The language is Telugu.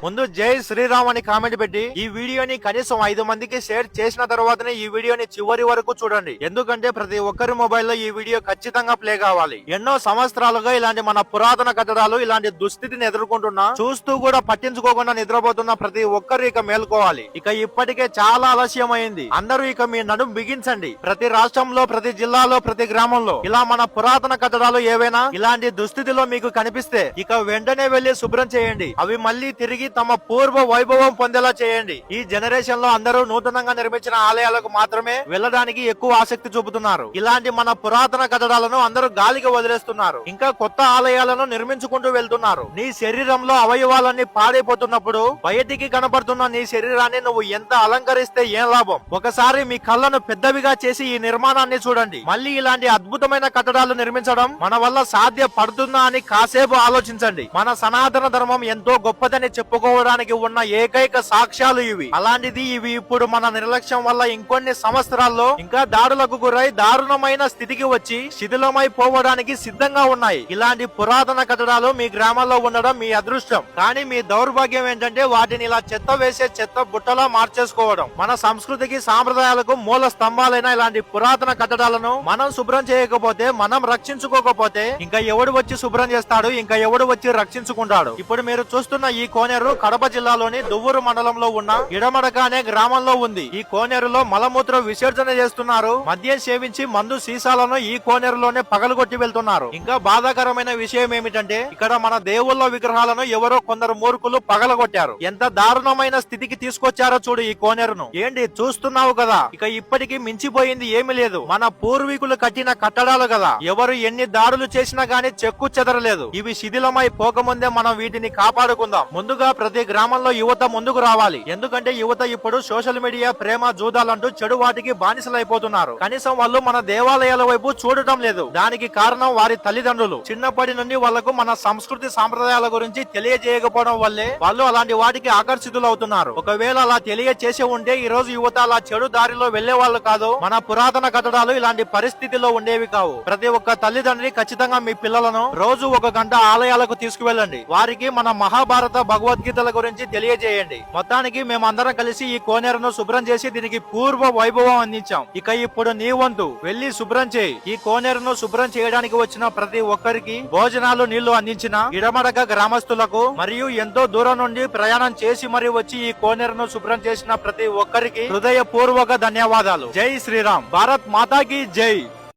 ముందు జై శ్రీరామ్ అని కామెంట్ పెట్టి ఈ వీడియోని కనీసం 5 మందికి షేర్ చేసిన తర్వాతనే ఈ వీడియోని చివరి వరకు చూడండి. ఎందుకంటే ప్రతి ఒక్కరి మొబైల్లో ఈ వీడియో ఖచ్చితంగా ప్లే కావాలి. ఎన్నో సంవత్సరాలుగా ఇలాంటి మన పురాతన కట్టడాలు ఇలాంటి దుస్థితిని ఎదుర్కొంటున్నా చూస్తూ కూడా పట్టించుకోకుండా నిద్రపోతున్న ప్రతి ఒక్కరు ఇక మేల్కోవాలి. ఇక ఇప్పటికే చాలా ఆలస్యమైంది. అందరూ ఇక మీ నడుం బిగించండి. ప్రతి రాష్ట్రంలో, ప్రతి జిల్లాలో, ప్రతి గ్రామంలో ఇలా మన పురాతన కట్టడాలు ఏవైనా ఇలాంటి దుస్థితిలో మీకు కనిపిస్తే ఇక వెంటనే వెళ్లి శుభ్రం చేయండి. అవి మళ్ళీ తిరిగి తమ పూర్వ వైభవం పొందేలా చేయండి. ఈ జనరేషన్ లో అందరూ నూతనంగా నిర్మించిన ఆలయాలకు మాత్రమే వెళ్ళడానికి ఎక్కువ ఆసక్తి చూపుతున్నారు. ఇలాంటి మన పురాతన కట్టడాలను అందరూ గాలికి వదిలేస్తున్నారు. ఇంకా కొత్త ఆలయాలను నిర్మించుకుంటూ వెళ్తున్నారు. నీ శరీరంలో అవయవాలన్నీ పాడైపోతున్నప్పుడు బయటికి కనపడుతున్న నీ శరీరాన్ని నువ్వు ఎంత అలంకరిస్తే ఏం లాభం? ఒకసారి మీ కళ్ళను పెద్దవిగా చేసి ఈ నిర్మాణాన్ని చూడండి. మళ్ళీ ఇలాంటి అద్భుతమైన కట్టడాలు నిర్మించడం మన వల్ల సాధ్యపడుతుందా అని కాసేపు ఆలోచించండి. మన సనాతన ధర్మం ఎంతో గొప్పదని చెప్పుకోవడానికి ఉన్న ఏకైక సాక్ష్యాలు ఇవి. అలాంటిది ఇవి ఇప్పుడు మన నిర్లక్ష్యం వల్ల ఇంకొన్ని సంవత్సరాల్లో ఇంకా దాడులకు గురై దారుణమైన స్థితికి వచ్చి శిథిలమైపోవడానికి సిద్ధంగా ఉన్నాయి. ఇలాంటి పురాతన కట్టడాలు మీ గ్రామాల్లో ఉండడం మీ అదృష్టం. కానీ మీ దౌర్భాగ్యం ఏంటంటే వాటిని ఇలా చెత్త వేసే చెత్త బుట్టలా మార్చేసుకోవడం. మన సంస్కృతికి సాంప్రదాయాలకు మూల స్తంభాలైన ఇలాంటి పురాతన కట్టడాలను మనం శుభ్రం చేయకపోతే, మనం రక్షించుకోకపోతే ఇంకా ఎవడు వచ్చి శుభ్రం చేస్తాడు? ఇంకా ఎవడు వచ్చి రక్షించుకుంటాడు? ఇప్పుడు మీరు చూస్తున్న ఈ కోనేరు కడప జిల్లాలోని దువ్వూరు మండలంలో ఉన్న ఇడమడక అనే గ్రామంలో ఉంది. ఈ కోనేరులో మలమూత్ర విసర్జన చేస్తున్నారు. మద్యం సేవించి మందు సీసాలను ఈ కోనేరులోనే పగలగొట్టి వెళ్తున్నారు. ఇంకా బాధాకరమైన విషయం ఏమిటంటే ఇక్కడ మన దేవుళ్ళ విగ్రహాలను ఎవరో కొందరు మూర్ఖులు పగలగొట్టారు. ఎంత దారుణమైన స్థితికి తీసుకొచ్చారో చూడు ఈ కోనేరును. ఏంటి చూస్తున్నావు కదా? ఇక ఇప్పటికీ మించిపోయింది ఏమీ లేదు. మన పూర్వీకులు కట్టిన కట్టడాలు కదా. ఎవరు ఎన్ని దాడులు చేసినా గానీ చెక్కు చెదరలేదు. ఇవి శిథిలమై పోకముందే మనం వీటిని కాపాడుకుందాం. ముందుగా ప్రతి గ్రామంలో యువత ముందుకు రావాలి. ఎందుకంటే యువత ఇప్పుడు సోషల్ మీడియా, ప్రేమ, జూదాలంటూ చెడు వాటికి బానిసలైపోతున్నారు. కనీసం వాళ్ళు మన దేవాలయాల వైపు చూడటం లేదు. దానికి కారణం వారి తల్లిదండ్రులు. చిన్నప్పటి నుండి వాళ్లకు మన సంస్కృతి సాంప్రదాయాల గురించి తెలియజేయకపోవడం వల్లే వాళ్ళు అలాంటి వాటికి ఆకర్షితులు అవుతున్నారు. ఒకవేళ అలా తెలియచేసి ఉంటే ఈ రోజు యువత అలా చెడు దారిలో వెళ్లే వాళ్ళు కాదు. మన పురాతన కట్టడాలు ఇలాంటి పరిస్థితిలో ఉండేవి కావు. ప్రతి ఒక్క తల్లిదండ్రి ఖచ్చితంగా మీ పిల్లలను రోజు 1 గంట ఆలయాలకు తీసుకువెళ్ళండి. వారికి మన మహాభారత, భగవద్గీతల గురించి తెలియజేయండి. మొత్తానికి మేమందరం కలిసి ఈ కోనేరును శుభ్రం చేసి దీనికి పూర్వ వైభవం అందించాం. ఇక ఇప్పుడు నీ వంతు వెళ్లి శుభ్రం చేయి. ఈ కోనేరును శుభ్రం చేయడానికి వచ్చిన ప్రతి ఒక్కరికి భోజనాలు, నీళ్లు అందించిన ఇడమడక గ్రామస్తులకు మరియు ఎంతో దూరం నుండి ప్రయాణం చేసి మరి వచ్చి ఈ కోనేరును శుభ్రం చేసిన ప్రతి ఒక్కరికి హృదయపూర్వక ధన్యవాదాలు. జై శ్రీరామ్. భారత్ మాతాకి జై.